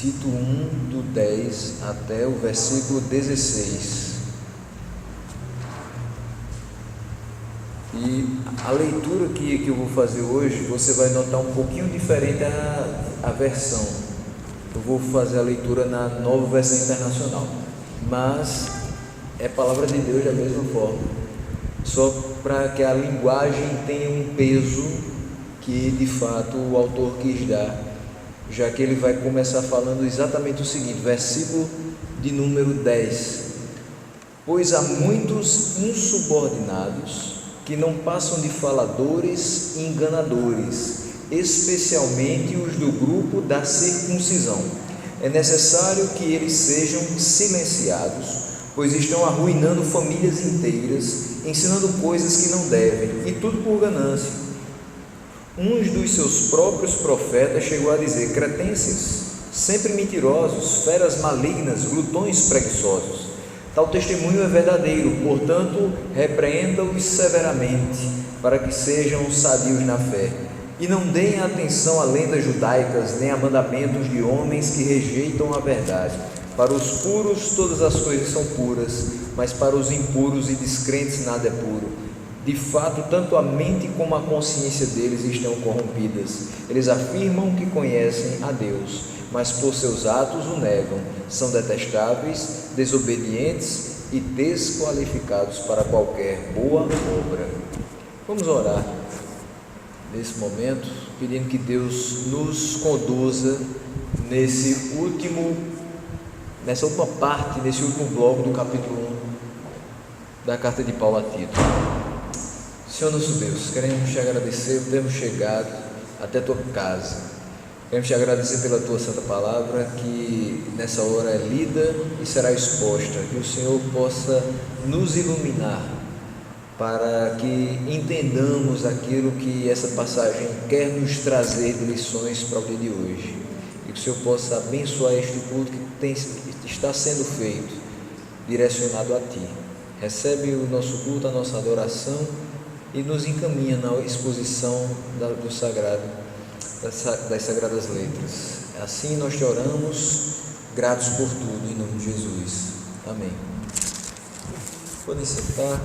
Tito 1, do 10 até o versículo 16. E a leitura que eu vou fazer hoje, você vai notar um pouquinho diferente a versão. Eu vou fazer a leitura na Nova Versão Internacional, mas é palavra de Deus da mesma forma, só para que a linguagem tenha um peso que de fato o autor quis dar, já que ele vai começar falando exatamente o seguinte, versículo de número 10: pois há muitos insubordinados que não passam de faladores e enganadores, especialmente os do grupo da circuncisão. É necessário que eles sejam silenciados, pois estão arruinando famílias inteiras, ensinando coisas que não devem, e tudo por ganância. Um dos seus próprios profetas chegou a dizer: cretenses, sempre mentirosos, feras malignas, glutões preguiçosos. Tal testemunho é verdadeiro, portanto, repreenda-os severamente, para que sejam sadios na fé. E não deem atenção a lendas judaicas, nem a mandamentos de homens que rejeitam a verdade. Para os puros todas as coisas são puras, mas para os impuros e descrentes nada é puro. De fato, tanto a mente como a consciência deles estão corrompidas. Eles afirmam que conhecem a Deus, mas por seus atos o negam. São detestáveis, desobedientes e desqualificados para qualquer boa obra. Vamos orar nesse momento, pedindo que Deus nos conduza nessa última parte, nesse último bloco do capítulo 1 da carta de Paulo a Tito. Senhor nosso Deus, queremos te agradecer por termos chegado até a tua casa. Queremos te agradecer pela tua santa palavra, que nessa hora é lida e será exposta, que o Senhor possa nos iluminar para que entendamos aquilo que essa passagem quer nos trazer de lições para o dia de hoje, e que o Senhor possa abençoar este culto que está sendo feito, direcionado a Ti. Recebe o nosso culto, a nossa adoração, e nos encaminha na exposição do sagrado, das sagradas letras. Assim nós te oramos, gratos por tudo, em nome de Jesus. Amém. Podem sentar.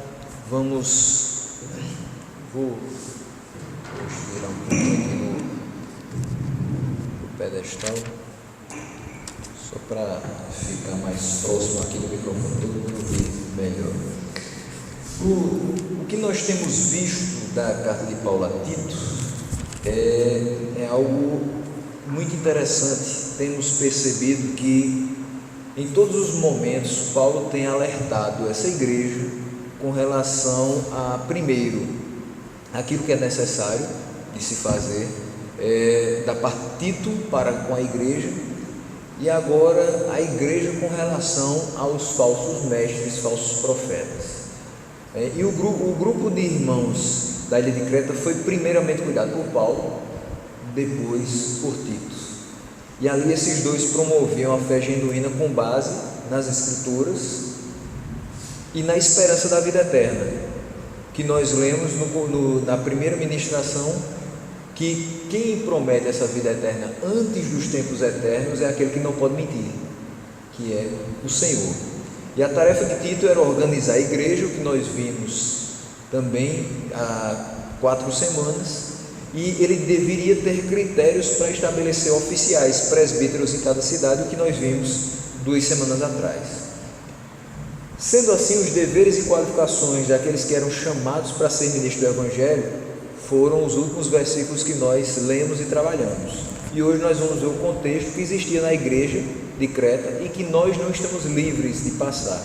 Vou tirar um pouquinho aqui no pedestal, só para ficar mais próximo aqui do microfone, todo mundo ouvir melhor. O que nós temos visto da carta de Paulo a Tito é algo muito interessante. Temos percebido que em todos os momentos Paulo tem alertado essa igreja com relação a, primeiro, aquilo que é necessário de se fazer da parte de Tito para com a igreja, e agora a igreja com relação aos falsos mestres, falsos profetas. E o grupo de irmãos da ilha de Creta foi primeiramente cuidado por Paulo, depois por Tito. E ali esses dois promoviam a fé genuína com base nas Escrituras e na esperança da vida eterna, que nós lemos na primeira ministração, que quem promete essa vida eterna antes dos tempos eternos é aquele que não pode mentir, que é o Senhor. E a tarefa de Tito era organizar a igreja, o que nós vimos também há 4 semanas, e ele deveria ter critérios para estabelecer oficiais, presbíteros em cada cidade, o que nós vimos 2 semanas atrás. Sendo assim, os deveres e qualificações daqueles que eram chamados para ser ministro do Evangelho foram os últimos versículos que nós lemos e trabalhamos. E hoje nós vamos ver o contexto que existia na igreja de Creta e que nós não estamos livres de passar,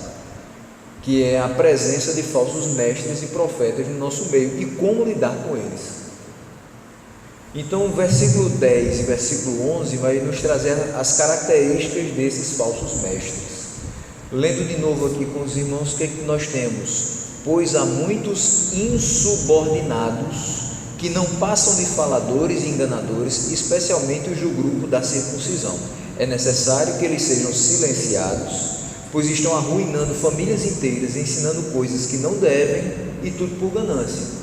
que é a presença de falsos mestres e profetas no nosso meio e como lidar com eles. Então, o versículo 10 e versículo 11 vai nos trazer as características desses falsos mestres. Lendo de novo aqui com os irmãos, o que é que nós temos? Pois há muitos insubordinados que não passam de faladores e enganadores, especialmente os do grupo da circuncisão. É necessário que eles sejam silenciados, pois estão arruinando famílias inteiras, ensinando coisas que não devem, e tudo por ganância.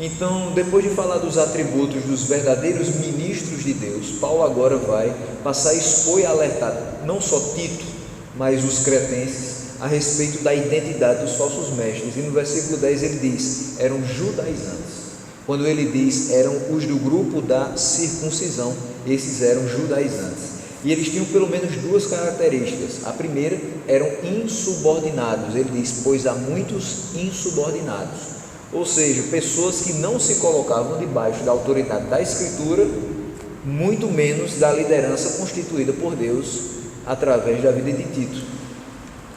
Então, depois de falar dos atributos dos verdadeiros ministros de Deus, Paulo agora vai passar a expor e alertar não só Tito, mas os cretenses a respeito da identidade dos falsos mestres. E no versículo 10 ele diz: eram judaizantes. Quando ele diz eram os do grupo da circuncisão, esses eram judaizantes. E eles tinham pelo menos duas características. A primeira, eram insubordinados. Ele diz: pois há muitos insubordinados, ou seja, pessoas que não se colocavam debaixo da autoridade da Escritura, muito menos da liderança constituída por Deus através da vida de Tito.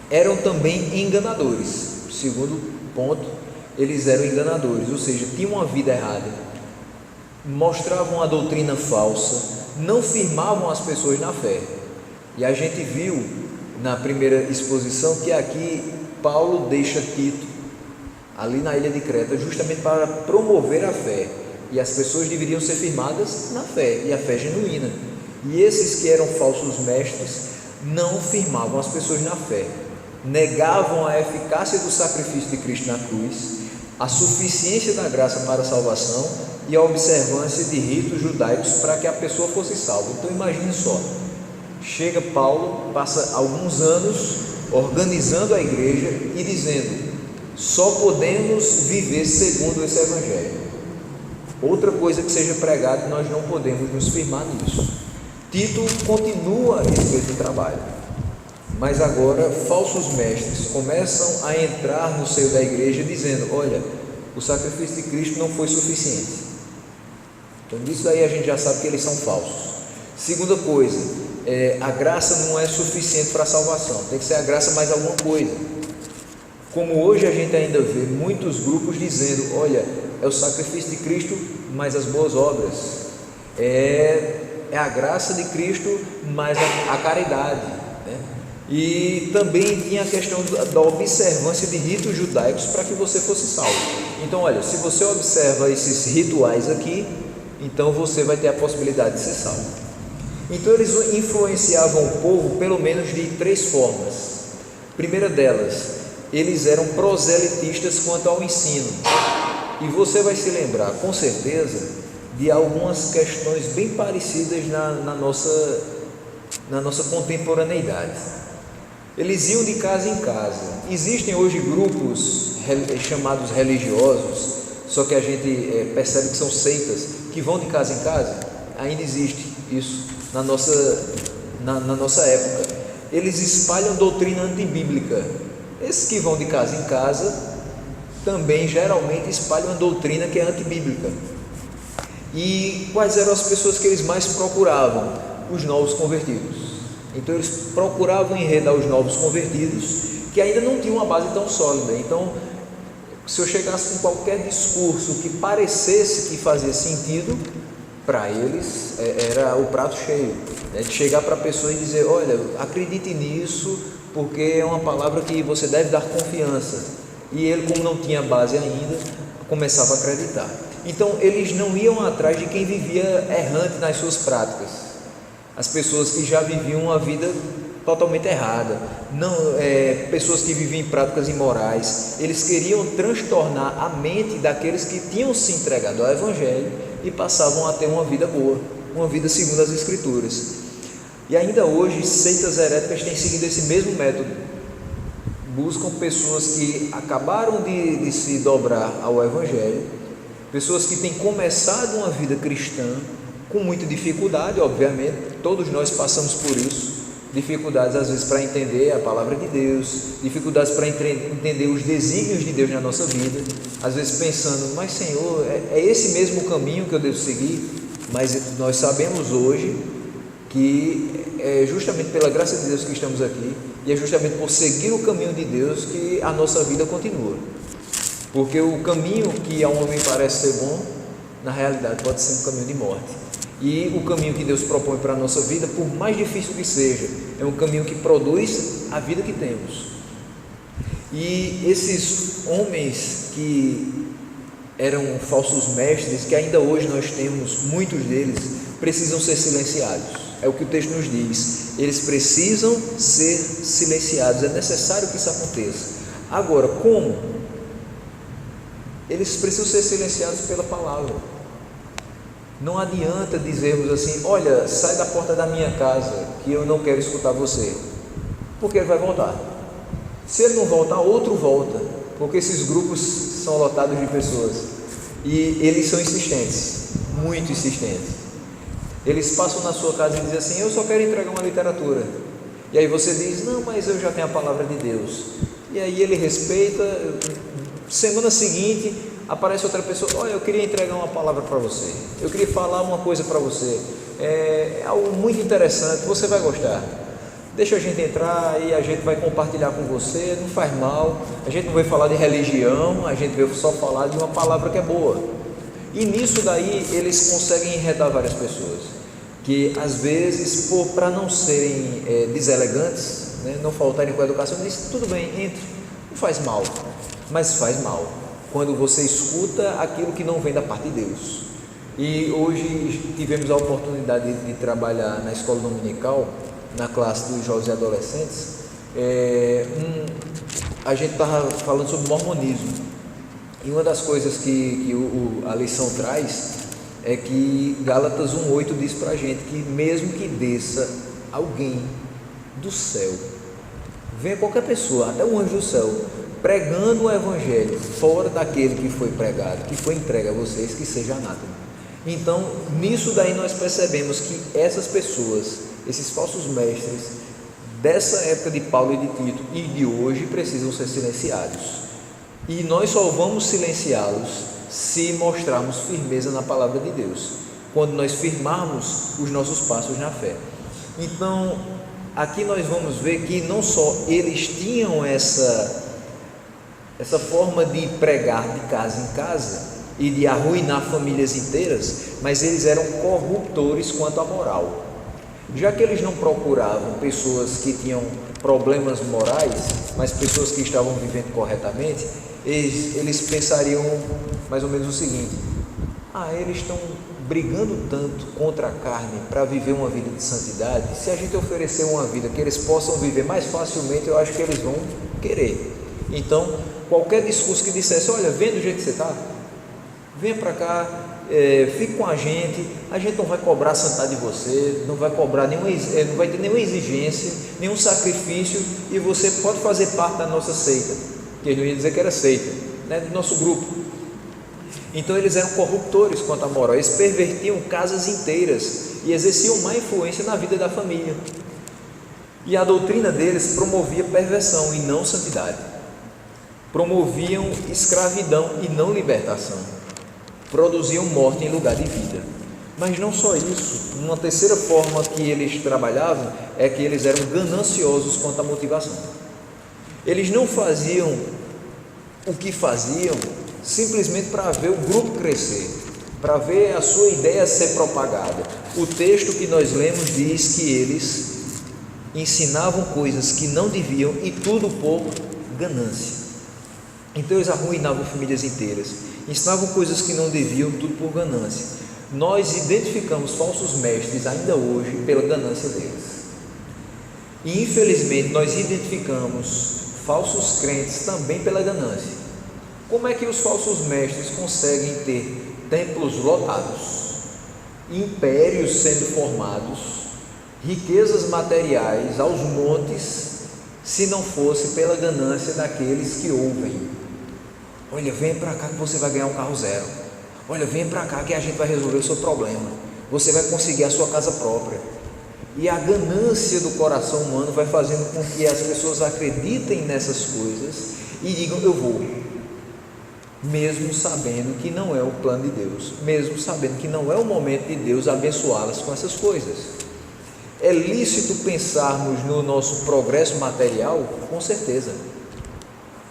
Eram também enganadores. Segundo ponto, eles eram enganadores, ou seja, tinham uma vida errada, mostravam a doutrina falsa, não firmavam as pessoas na fé. E a gente viu na primeira exposição que aqui Paulo deixa Tito ali na ilha de Creta justamente para promover a fé, e as pessoas deveriam ser firmadas na fé, e a fé genuína. E esses que eram falsos mestres não firmavam as pessoas na fé, negavam a eficácia do sacrifício de Cristo na cruz, a suficiência da graça para a salvação e a observância de ritos judaicos para que a pessoa fosse salva. Então imagine só, chega Paulo, passa alguns anos organizando a igreja e dizendo: só podemos viver segundo esse evangelho. Outra coisa que seja pregada, nós não podemos nos firmar nisso. Tito continua esse mesmo trabalho, mas agora falsos mestres começam a entrar no seio da igreja dizendo: olha, o sacrifício de Cristo não foi suficiente. Então disso daí a gente já sabe que eles são falsos. Segunda coisa, a graça não é suficiente para a salvação, tem que ser a graça mais alguma coisa. Como hoje a gente ainda vê muitos grupos dizendo: olha, é o sacrifício de Cristo mais as boas obras, é a graça de Cristo mais a caridade, né? E também tinha a questão da observância de ritos judaicos para que você fosse salvo. Então olha, se você observa esses rituais aqui, então você vai ter a possibilidade de ser salvo. Então eles influenciavam o povo pelo menos de três formas. Primeira delas, eles eram proselitistas quanto ao ensino, e você vai se lembrar com certeza de algumas questões bem parecidas na nossa contemporaneidade. Eles iam de casa em casa. Existem hoje grupos chamados religiosos, só que a gente percebe que são seitas, que vão de casa em casa. Ainda existe isso na nossa época. Eles espalham doutrina antibíblica. Esses que vão de casa em casa também geralmente espalham a doutrina que é antibíblica. E quais eram as pessoas que eles mais procuravam? Os novos convertidos. Então eles procuravam enredar os novos convertidos que ainda não tinham uma base tão sólida. Então, se eu chegasse com qualquer discurso que parecesse que fazia sentido, para eles era o prato cheio, né? De chegar para a pessoa e dizer: olha, acredite nisso, porque é uma palavra que você deve dar confiança. E ele, como não tinha base ainda, começava a acreditar. Então eles não iam atrás de quem vivia errante nas suas práticas, as pessoas que já viviam uma vida totalmente errada, pessoas que viviam em práticas imorais. Eles queriam transtornar a mente daqueles que tinham se entregado ao Evangelho e passavam a ter uma vida boa, uma vida segundo as Escrituras. E ainda hoje seitas heréticas têm seguido esse mesmo método. Buscam pessoas que acabaram de se dobrar ao Evangelho, pessoas que têm começado uma vida cristã com muita dificuldade, obviamente, todos nós passamos por isso, dificuldades às vezes para entender a palavra de Deus, dificuldades para entender os desígnios de Deus na nossa vida, às vezes pensando: mas Senhor, é esse mesmo caminho que eu devo seguir? Mas nós sabemos hoje que é justamente pela graça de Deus que estamos aqui, e é justamente por seguir o caminho de Deus que a nossa vida continua, porque o caminho que ao homem parece ser bom, na realidade pode ser um caminho de morte. E o caminho que Deus propõe para a nossa vida, por mais difícil que seja, é um caminho que produz a vida que temos. E esses homens que eram falsos mestres, que ainda hoje nós temos muitos deles, precisam ser silenciados. É o que o texto nos diz: eles precisam ser silenciados, é necessário que isso aconteça. Agora, como? Eles precisam ser silenciados pela palavra. Não adianta dizermos assim: olha, sai da porta da minha casa que eu não quero escutar você, porque ele vai voltar. Se ele não voltar, outro volta, porque esses grupos são lotados de pessoas e eles são insistentes, muito insistentes. Eles passam na sua casa e dizem assim: eu só quero entregar uma literatura. E aí você diz: não, mas eu já tenho a palavra de Deus. E aí ele respeita. Semana seguinte aparece outra pessoa: olha, eu queria entregar uma palavra para você, eu queria falar uma coisa para você, é algo muito interessante, você vai gostar, deixa a gente entrar e a gente vai compartilhar com você, não faz mal, a gente não vai falar de religião, a gente vai só falar de uma palavra que é boa. E nisso daí eles conseguem enredar várias pessoas, que às vezes, para não serem deselegantes, né, não faltarem com a educação, diz: tudo bem, entre, não faz mal. Mas faz mal quando você escuta aquilo que não vem da parte de Deus. E hoje tivemos a oportunidade de trabalhar na escola dominical, na classe dos jovens e adolescentes. A gente estava falando sobre mormonismo, e uma das coisas que a lição traz é que Gálatas 1,8 diz para a gente que mesmo que desça alguém do céu, venha qualquer pessoa, até um anjo do céu, pregando o evangelho fora daquele que foi pregado, que foi entregue a vocês, que seja anátema. Então, nisso daí nós percebemos que essas pessoas, esses falsos mestres dessa época de Paulo e de Tito e de hoje, precisam ser silenciados. E nós só vamos silenciá-los se mostrarmos firmeza na palavra de Deus, quando nós firmarmos os nossos passos na fé. Então, aqui nós vamos ver que não só eles tinham essa forma de pregar de casa em casa e de arruinar famílias inteiras, mas eles eram corruptores quanto à moral. Já que eles não procuravam pessoas que tinham problemas morais, mas pessoas que estavam vivendo corretamente, eles pensariam mais ou menos o seguinte: eles estão brigando tanto contra a carne para viver uma vida de santidade, se a gente oferecer uma vida que eles possam viver mais facilmente, eu acho que eles vão querer. Então, qualquer discurso que dissesse: olha, vem do jeito que você está, venha para cá, fique com a gente não vai cobrar a santidade de você, não vai cobrar não vai ter nenhuma exigência, nenhum sacrifício, e você pode fazer parte da nossa seita, que ele não ia dizer que era seita, né, do nosso grupo. Então eles eram corruptores quanto à moral, eles pervertiam casas inteiras e exerciam má influência na vida da família, e a doutrina deles promovia perversão e não santidade, promoviam escravidão e não libertação, produziam morte em lugar de vida. Mas não só isso, uma terceira forma que eles trabalhavam é que eles eram gananciosos quanto à motivação. Eles não faziam o que faziam simplesmente para ver o grupo crescer, para ver a sua ideia ser propagada. O texto que nós lemos diz que eles ensinavam coisas que não deviam, e tudo por ganância. Então eles arruinavam famílias inteiras, ensinavam coisas que não deviam, tudo por ganância. Nós identificamos falsos mestres ainda hoje pela ganância deles, e infelizmente nós identificamos falsos crentes também pela ganância. Como é que os falsos mestres conseguem ter templos lotados, impérios sendo formados, riquezas materiais aos montes, se não fosse pela ganância daqueles que ouvem? Olha, vem para cá que você vai ganhar um carro zero. Olha, vem para cá que a gente vai resolver o seu problema. Você vai conseguir a sua casa própria. E a ganância do coração humano vai fazendo com que as pessoas acreditem nessas coisas e digam: eu vou, mesmo sabendo que não é o plano de Deus, mesmo sabendo que não é o momento de Deus abençoá-las com essas coisas. É lícito pensarmos no nosso progresso material? Com certeza.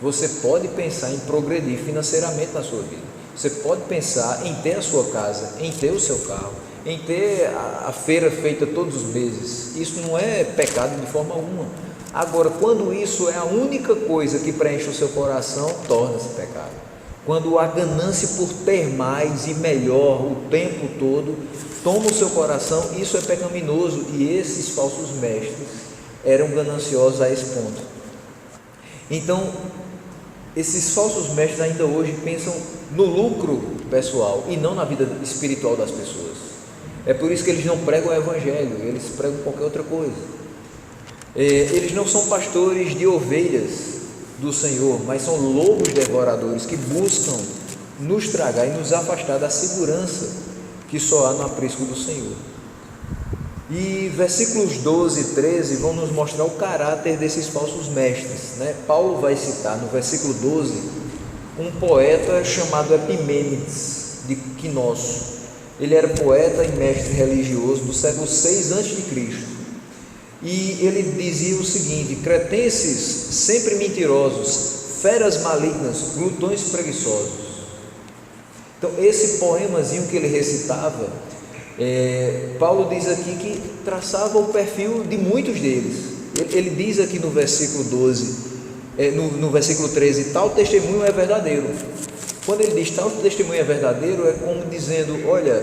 Você pode pensar em progredir financeiramente na sua vida, você pode pensar em ter a sua casa, em ter o seu carro, em ter a feira feita todos os meses. Isso não é pecado de forma alguma. Agora, quando isso é a única coisa que preenche o seu coração, torna-se pecado. Quando a ganância por ter mais e melhor o tempo todo toma o seu coração, isso é pecaminoso. E esses falsos mestres eram gananciosos a esse ponto. Então, esses falsos mestres ainda hoje pensam no lucro pessoal e não na vida espiritual das pessoas. É por isso que eles não pregam o Evangelho, eles pregam qualquer outra coisa. Eles não são pastores de ovelhas do Senhor, mas são lobos devoradores que buscam nos tragar e nos afastar da segurança que só há no aprisco do Senhor. E versículos 12 e 13 vão nos mostrar o caráter desses falsos mestres, né? Paulo vai citar no versículo 12 um poeta chamado Epimênides de Quinosso. Ele era poeta e mestre religioso do século 6 a.C. E ele dizia o seguinte: cretenses sempre mentirosos, feras malignas, glutões preguiçosos. Então esse poemazinho que ele recitava, Paulo diz aqui que traçava o perfil de muitos deles. Ele diz aqui no versículo 12, no versículo 13, tal testemunho é verdadeiro. Quando ele diz tal testemunho é verdadeiro, é como dizendo: olha,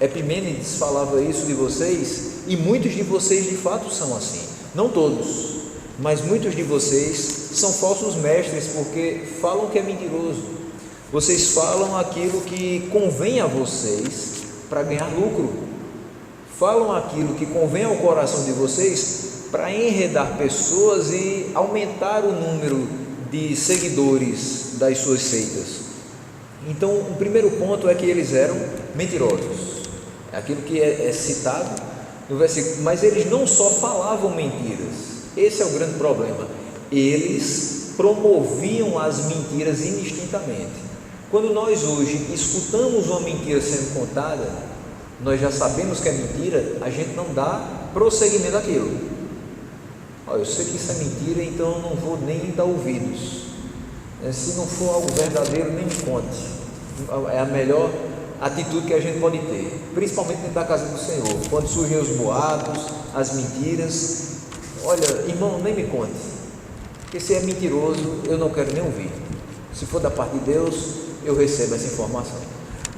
Epimênides falava isso de vocês, e muitos de vocês de fato são assim. Não todos, mas muitos de vocês são falsos mestres, porque falam que é mentiroso. Vocês falam aquilo que convém a vocês para ganhar lucro, falam aquilo que convém ao coração de vocês para enredar pessoas e aumentar o número de seguidores das suas seitas. Então, o primeiro ponto é que eles eram mentirosos, é aquilo que é citado no versículo. Mas eles não só falavam mentiras, esse é o grande problema, eles promoviam as mentiras indistintamente. Quando nós hoje escutamos uma mentira sendo contada, nós já sabemos que é mentira, a gente não dá prosseguimento àquilo. Eu sei que isso é mentira, então eu não vou nem dar ouvidos. Se não for algo verdadeiro, nem me conte. É a melhor atitude que a gente pode ter, principalmente dentro da casa do Senhor, quando surgem os boatos, as mentiras. Olha, irmão, nem me conte, porque se é mentiroso, eu não quero nem ouvir. Se for da parte de Deus, eu recebo essa informação.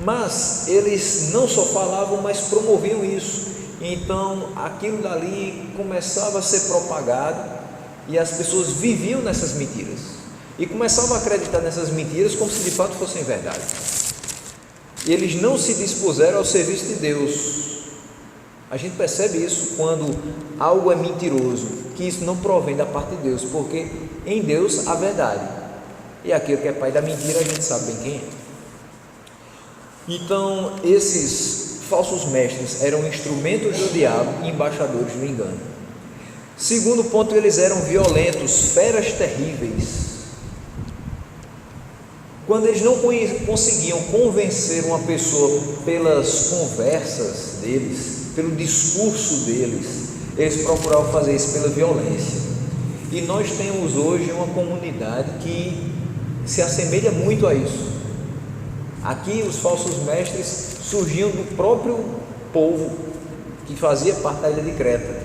Mas eles não só falavam, mas promoviam isso. Então aquilo dali começava a ser propagado e as pessoas viviam nessas mentiras e começavam a acreditar nessas mentiras como se de fato fossem verdade. Eles não se dispuseram ao serviço de Deus. A gente percebe isso quando algo é mentiroso, que isso não provém da parte de Deus, porque em Deus há verdade, e aquele que é pai da mentira a gente sabe bem quem é. Então esses falsos mestres eram instrumentos do diabo e embaixadores do engano. Segundo ponto, eles eram violentos, feras terríveis. Quando eles não conseguiam convencer uma pessoa pelas conversas deles, pelo discurso deles, eles procuravam fazer isso pela violência. E nós temos hoje uma comunidade que se assemelha muito a isso. Aqui os falsos mestres surgiam do próprio povo que fazia parte da ilha de Creta.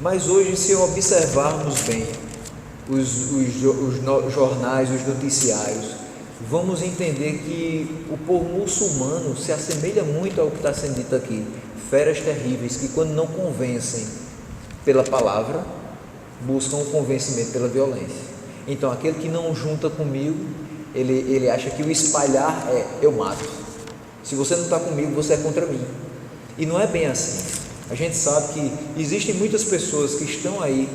Mas hoje, se observarmos bem os jornais, os noticiários, vamos entender que o povo muçulmano se assemelha muito ao que está sendo dito aqui. Feras terríveis que, quando não convencem pela palavra, buscam o convencimento pela violência. Então aquele que não junta comigo, ele acha que o espalhar é eu mato. Se você não está comigo, você é contra mim. E não é bem assim. A gente sabe que existem muitas pessoas que estão aí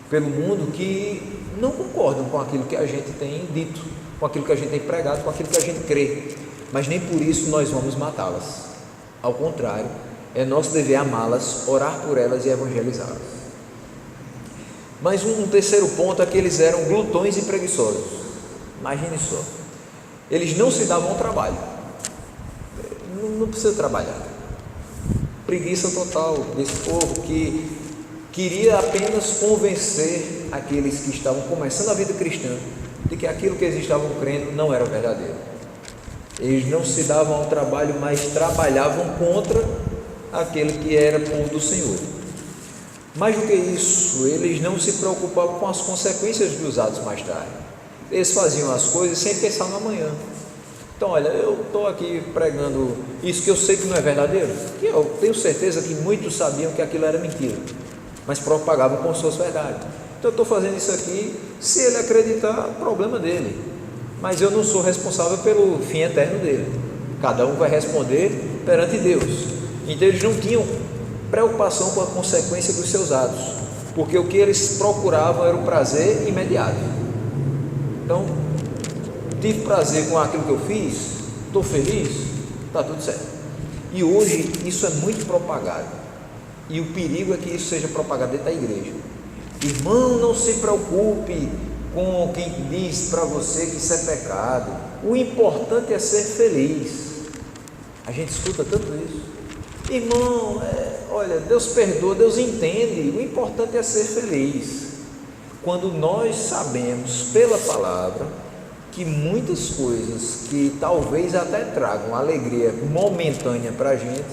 pelo mundo que não concordam com aquilo que a gente tem dito, com aquilo que a gente tem pregado, com aquilo que a gente crê, mas nem por isso nós vamos matá-las. Ao contrário, é nosso dever amá-las, orar por elas e evangelizá-las. Mas um terceiro ponto é que eles eram glutões e preguiçosos. Imagine só, eles não se davam ao trabalho, não precisa trabalhar. Preguiça total desse povo que queria apenas convencer aqueles que estavam começando a vida cristã de que aquilo que eles estavam crendo não era verdadeiro. Eles não se davam ao trabalho, mas trabalhavam contra aquele que era povo do Senhor. Mais do que isso, eles não se preocupavam com as consequências dos atos mais tarde. Eles faziam as coisas sem pensar no amanhã. Então, olha, eu estou aqui pregando isso que eu sei que não é verdadeiro, que eu tenho certeza que muitos sabiam que aquilo era mentira, mas propagavam como se fosse verdade. Então eu estou fazendo isso aqui, se ele acreditar, problema dele, mas eu não sou responsável pelo fim eterno dele. Cada um vai responder perante Deus. Então eles não tinham preocupação com a consequência dos seus atos, porque o que eles procuravam era o prazer imediato. Então, tive prazer com aquilo que eu fiz, estou feliz, está tudo certo. E hoje isso é muito propagado, e o perigo é que isso seja propagado dentro da igreja. Irmão, não se preocupe com quem diz para você que isso é pecado, o importante é ser feliz. A gente escuta tanto isso. Irmão, olha, Deus perdoa, Deus entende, o importante é ser feliz. Quando nós sabemos pela palavra que muitas coisas que talvez até tragam alegria momentânea para a gente,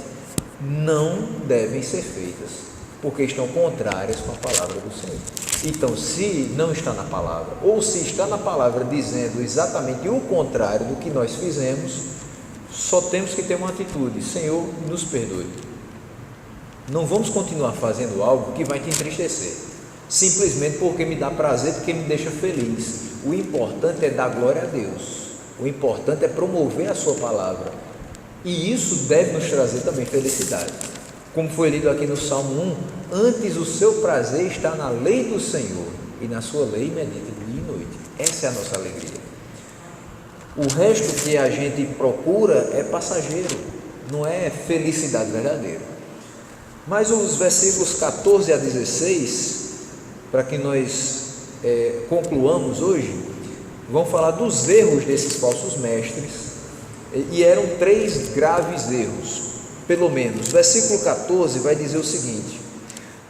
não devem ser feitas, porque estão contrárias com a palavra do Senhor. Então, se não está na palavra, ou se está na palavra dizendo exatamente o contrário do que nós fizemos, só temos que ter uma atitude: Senhor, nos perdoe. Não vamos continuar fazendo algo que vai te entristecer, simplesmente porque me dá prazer, porque me deixa feliz. O importante é dar glória a Deus, o importante é promover a sua palavra, e isso deve nos trazer também felicidade. Como foi lido aqui no Salmo 1, antes o seu prazer está na lei do Senhor, e na sua lei medita dia e noite. Essa é a nossa alegria. O resto que a gente procura é passageiro, não é felicidade verdadeira. Mas os versículos 14 a 16, para que nós concluamos hoje, vão falar dos erros desses falsos mestres, e eram 3 graves erros, pelo menos. Versículo 14 vai dizer o seguinte: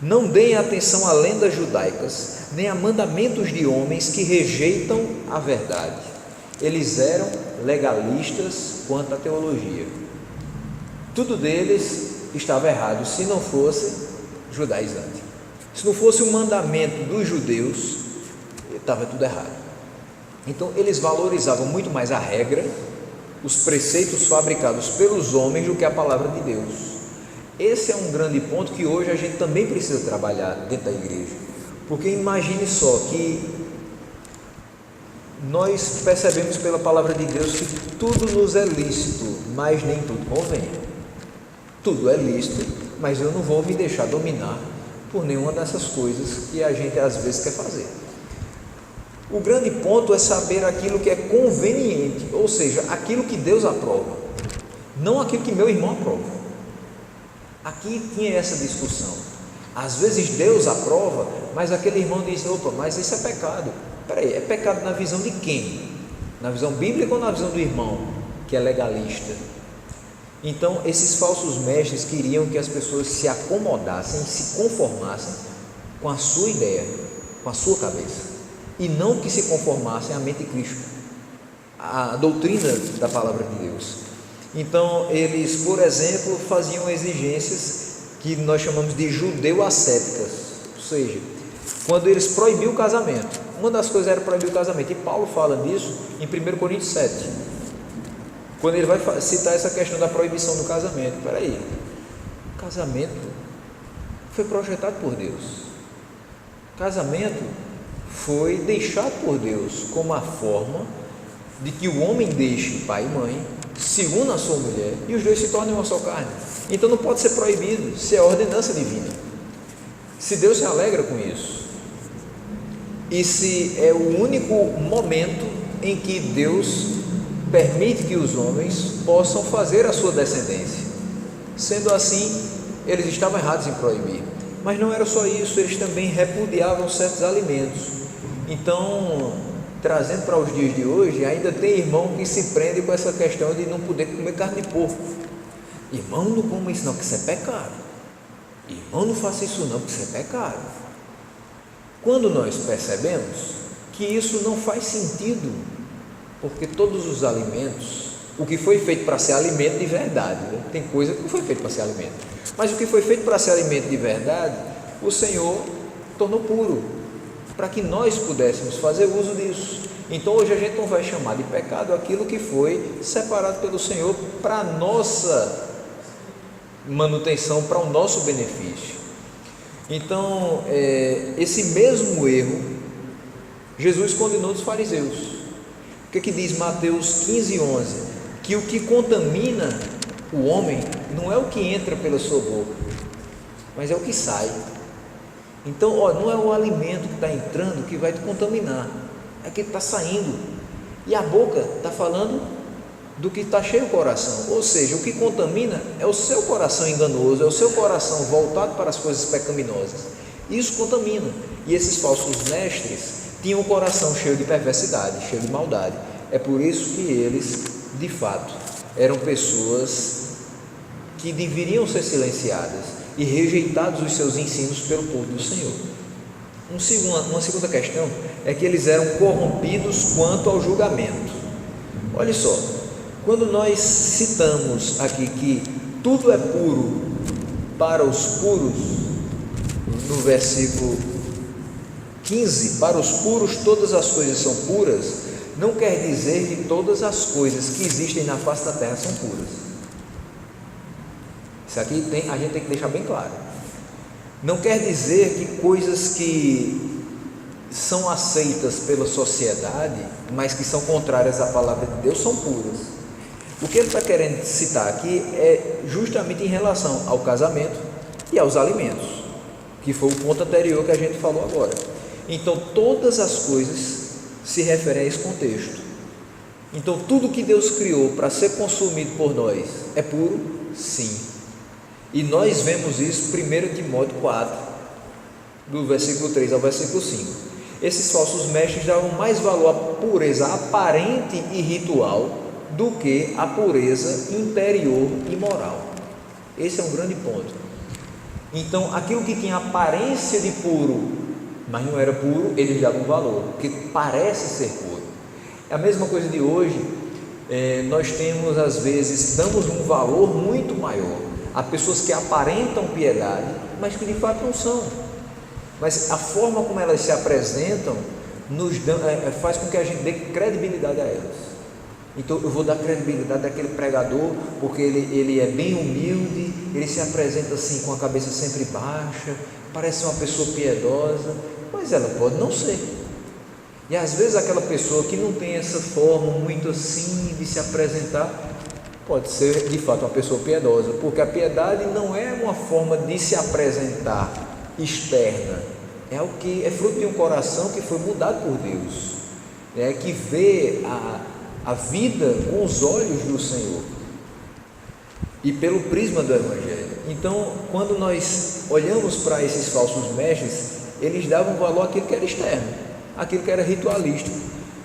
não deem atenção a lendas judaicas, nem a mandamentos de homens que rejeitam a verdade. Eles eram legalistas quanto à teologia. Tudo deles estava errado, se não fosse judaizante. Se não fosse um mandamento dos judeus, estava tudo errado. Então eles valorizavam muito mais a regra, os preceitos fabricados pelos homens, do que a palavra de Deus. Esse é um grande ponto que hoje a gente também precisa trabalhar dentro da igreja, porque imagine só que nós percebemos pela palavra de Deus que tudo nos é lícito, mas nem tudo convém. Tudo é lícito, mas eu não vou me deixar dominar por nenhuma dessas coisas que a gente às vezes quer fazer. O grande ponto é saber aquilo que é conveniente, ou seja, aquilo que Deus aprova, não aquilo que meu irmão aprova. Aqui tinha essa discussão. Às vezes Deus aprova, mas aquele irmão diz: opa, mas isso é pecado. Peraí, é pecado na visão de quem? Na visão bíblica ou na visão do irmão, que é legalista? Então, esses falsos mestres queriam que as pessoas se acomodassem, se conformassem com a sua ideia, com a sua cabeça, e não que se conformassem à mente de Cristo, à doutrina da palavra de Deus. Então, eles, por exemplo, faziam exigências que nós chamamos de judeu-ascéticas, ou seja, quando eles proibiam o casamento, uma das coisas era proibir o casamento, e Paulo fala disso em 1 Coríntios 7, quando ele vai citar essa questão da proibição do casamento. Peraí, o casamento foi projetado por Deus, casamento foi deixado por Deus como a forma de que o homem deixe pai e mãe, se una a sua mulher, e os dois se tornem uma só carne. Então não pode ser proibido, se é ordenança divina, se Deus se alegra com isso, e se é o único momento em que Deus permite que os homens possam fazer a sua descendência. Sendo assim, eles estavam errados em proibir, mas não era só isso, eles também repudiavam certos alimentos. Então, trazendo para os dias de hoje, ainda tem irmão que se prende com essa questão de não poder comer carne de porco. Irmão, não coma isso não, que isso é pecado. Irmão, não faça isso não, que isso é pecado. Quando nós percebemos que isso não faz sentido, porque todos os alimentos, o que foi feito para ser alimento de verdade, né? Tem coisa que não foi feito para ser alimento, mas o que foi feito para ser alimento de verdade, o Senhor tornou puro, para que nós pudéssemos fazer uso disso. Então hoje a gente não vai chamar de pecado aquilo que foi separado pelo Senhor para a nossa manutenção, para o nosso benefício. Então, esse mesmo erro, Jesus condenou dos fariseus. O que diz Mateus 15:11? Que o que contamina o homem não é o que entra pela sua boca, mas é o que sai. Então, não é o alimento que está entrando que vai te contaminar, é o que está saindo. E a boca está falando do que está cheio o coração, ou seja, o que contamina é o seu coração enganoso, é o seu coração voltado para as coisas pecaminosas. Isso contamina. E esses falsos mestres tinham o coração cheio de perversidade, cheio de maldade. É por isso que eles, de fato, eram pessoas que deveriam ser silenciadas e rejeitados os seus ensinos pelo povo do Senhor. Uma segunda questão é que eles eram corrompidos quanto ao julgamento. Olha só, quando nós citamos aqui que tudo é puro para os puros, no versículo 15, para os puros todas as coisas são puras, não quer dizer que todas as coisas que existem na face da terra são puras. Isso aqui a gente tem que deixar bem claro. Não quer dizer que coisas que são aceitas pela sociedade, mas que são contrárias à palavra de Deus, são puras. O que ele está querendo citar aqui é justamente em relação ao casamento e aos alimentos, que foi o ponto anterior que a gente falou agora. Então, todas as coisas se referem a esse contexto. Então, tudo que Deus criou para ser consumido por nós é puro? Sim. E nós vemos isso 1 Timóteo 4, do versículo 3 ao versículo 5. Esses falsos mestres davam mais valor à pureza aparente e ritual do que a pureza interior e moral. Esse é um grande ponto. Então, aquilo que tinha aparência de puro, mas não era puro, eles davam valor, porque parece ser puro. É a mesma coisa de hoje. Nós temos, às vezes, damos um valor muito maior a pessoas que aparentam piedade, mas que de fato não são. Mas a forma como elas se apresentam faz com que a gente dê credibilidade a elas. Então eu vou dar credibilidade àquele pregador, porque ele é bem humilde, ele se apresenta assim com a cabeça sempre baixa, parece uma pessoa piedosa, mas ela pode não ser. E às vezes aquela pessoa que não tem essa forma muito assim de se apresentar, pode ser de fato uma pessoa piedosa, porque a piedade não é uma forma de se apresentar externa, é o que é fruto de um coração que foi mudado por Deus, que vê a vida com os olhos do Senhor e pelo prisma do Evangelho. Então, quando nós olhamos para esses falsos mestres, eles davam valor àquilo que era externo, àquilo que era ritualístico,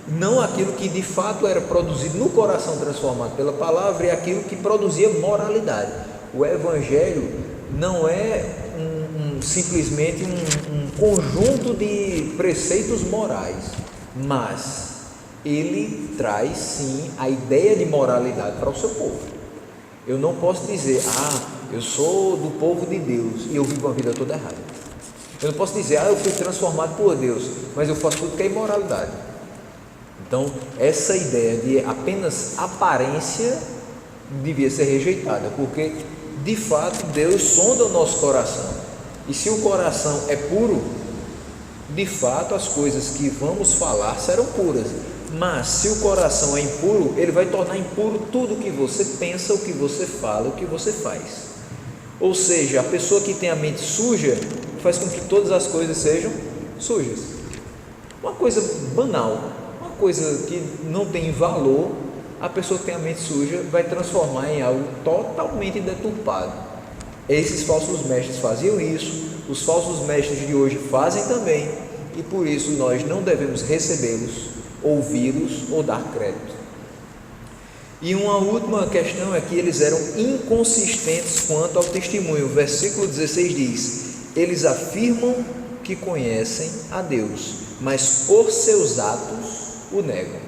não aquilo que de fato era produzido no coração transformado pela palavra e aquilo que produzia moralidade. O Evangelho não é simplesmente um conjunto de preceitos morais, mas ele traz sim a ideia de moralidade para o seu povo. Eu não posso dizer, eu sou do povo de Deus e eu vivo uma vida toda errada. Eu não posso dizer, eu fui transformado por Deus, mas eu faço tudo que é imoralidade. Então, essa ideia de apenas aparência devia ser rejeitada, porque de fato Deus sonda o nosso coração, e se o coração é puro, de fato as coisas que vamos falar serão puras. Mas se o coração é impuro, ele vai tornar impuro tudo o que você pensa, o que você fala, o que você faz. Ou seja, a pessoa que tem a mente suja faz com que todas as coisas sejam sujas. Uma coisa banal, uma coisa que não tem valor, a pessoa que tem a mente suja vai transformar em algo totalmente deturpado. Esses falsos mestres faziam isso, os falsos mestres de hoje fazem também, e por isso nós não devemos recebê-los, ouvi-los ou dar crédito. E uma última questão é que eles eram inconsistentes quanto ao testemunho. O versículo 16 diz: eles afirmam que conhecem a Deus, mas por seus atos o negam.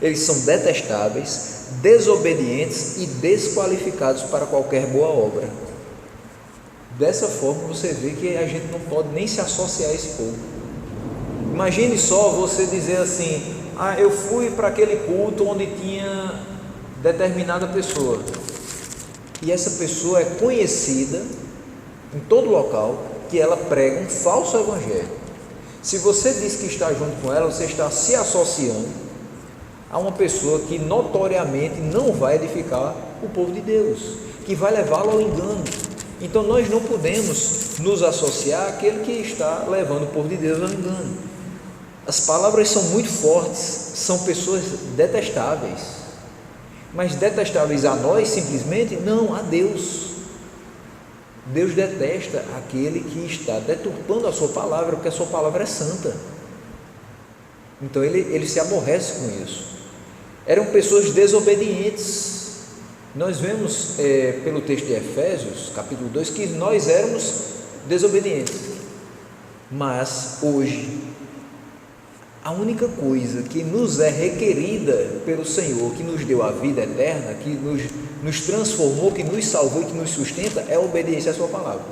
Eles são detestáveis, desobedientes e desqualificados para qualquer boa obra. Dessa forma você vê que a gente não pode nem se associar a esse povo. Imagine só você dizer assim: eu fui para aquele culto onde tinha determinada pessoa, e essa pessoa é conhecida em todo local que ela prega um falso evangelho. Se você diz que está junto com ela, você está se associando a uma pessoa que notoriamente não vai edificar o povo de Deus, que vai levá-lo ao engano. Então nós não podemos nos associar àquele que está levando o povo de Deus ao engano. As palavras são muito fortes, são pessoas detestáveis, mas detestáveis a nós simplesmente? Não, a Deus. Deus detesta aquele que está deturpando a sua palavra, porque a sua palavra é santa. Então ele se aborrece com isso. Eram pessoas desobedientes. Nós vemos pelo texto de Efésios, capítulo 2, que nós éramos desobedientes. Mas hoje, a única coisa que nos é requerida pelo Senhor, que nos deu a vida eterna, que nos transformou, que nos salvou e que nos sustenta, é a obediência à sua palavra.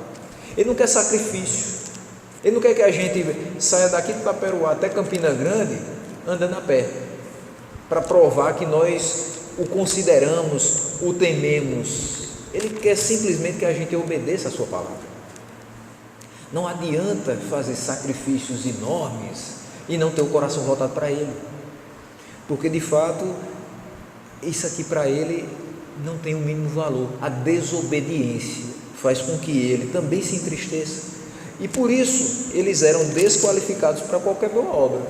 Ele não quer sacrifício. Ele não quer que a gente saia daqui de Taperoá até Campina Grande andando a pé, para provar que nós o consideramos, o tememos. Ele quer simplesmente que a gente obedeça a sua palavra. Não adianta fazer sacrifícios enormes e não ter o coração voltado para Ele, porque de fato isso aqui para Ele não tem o mínimo valor. A desobediência faz com que Ele também se entristeça, e por isso eles eram desqualificados para qualquer boa obra.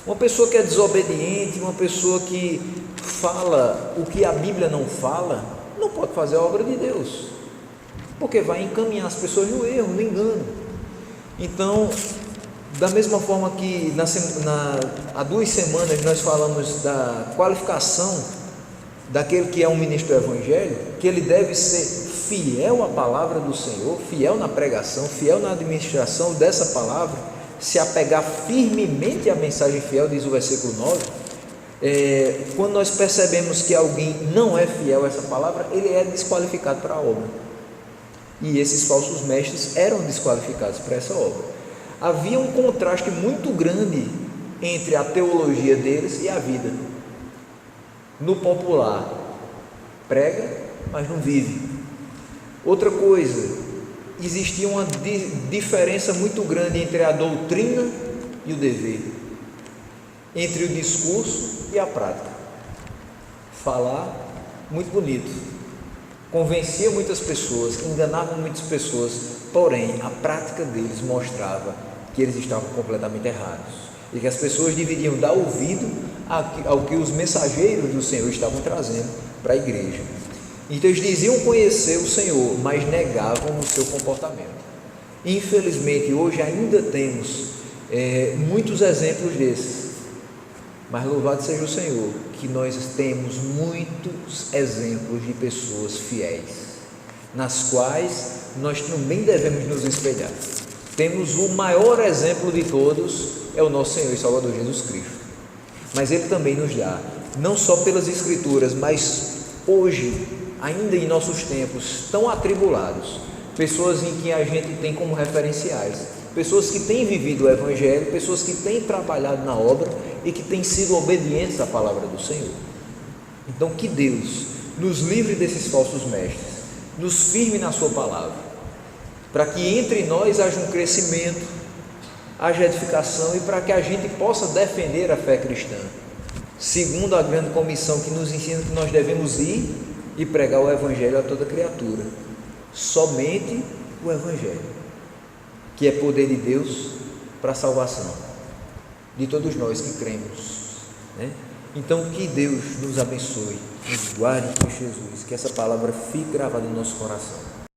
Uma pessoa que é desobediente, uma pessoa que fala o que a Bíblia não fala, não pode fazer a obra de Deus, porque vai encaminhar as pessoas no erro, no engano. Então, da mesma forma que há 2 semanas nós falamos da qualificação daquele que é um ministro do Evangelho, que ele deve ser fiel à palavra do Senhor, fiel na pregação, fiel na administração dessa palavra, se apegar firmemente à mensagem fiel, diz o versículo 9. Quando nós percebemos que alguém não é fiel a essa palavra, ele é desqualificado para a obra, e esses falsos mestres eram desqualificados para essa obra. Havia um contraste muito grande entre a teologia deles e a vida. No popular, prega, mas não vive. Outra coisa, existia uma diferença muito grande entre a doutrina e o dever, entre o discurso e a prática. Falar, muito bonito, convencia muitas pessoas, enganava muitas pessoas, porém a prática deles mostrava que eles estavam completamente errados, e que as pessoas deveriam dar ouvido ao que os mensageiros do Senhor estavam trazendo para a igreja. Então eles diziam conhecer o Senhor, mas negavam o seu comportamento. Infelizmente hoje ainda temos muitos exemplos desses, mas louvado seja o Senhor, que nós temos muitos exemplos de pessoas fiéis, nas quais nós também devemos nos espelhar. Temos o maior exemplo de todos, é o nosso Senhor e Salvador Jesus Cristo, mas Ele também nos dá, não só pelas Escrituras, mas hoje, ainda em nossos tempos tão atribulados, pessoas em que a gente tem como referenciais, pessoas que têm vivido o Evangelho, pessoas que têm trabalhado na obra e que têm sido obedientes à palavra do Senhor. Então que Deus nos livre desses falsos mestres, nos firme na sua palavra, para que entre nós haja um crescimento, haja edificação, e para que a gente possa defender a fé cristã, segundo a grande comissão que nos ensina que nós devemos ir e pregar o Evangelho a toda criatura. Somente o Evangelho, que é poder de Deus para a salvação de todos nós que cremos, né? Então que Deus nos abençoe, nos guarde com Jesus, que essa palavra fique gravada no nosso coração.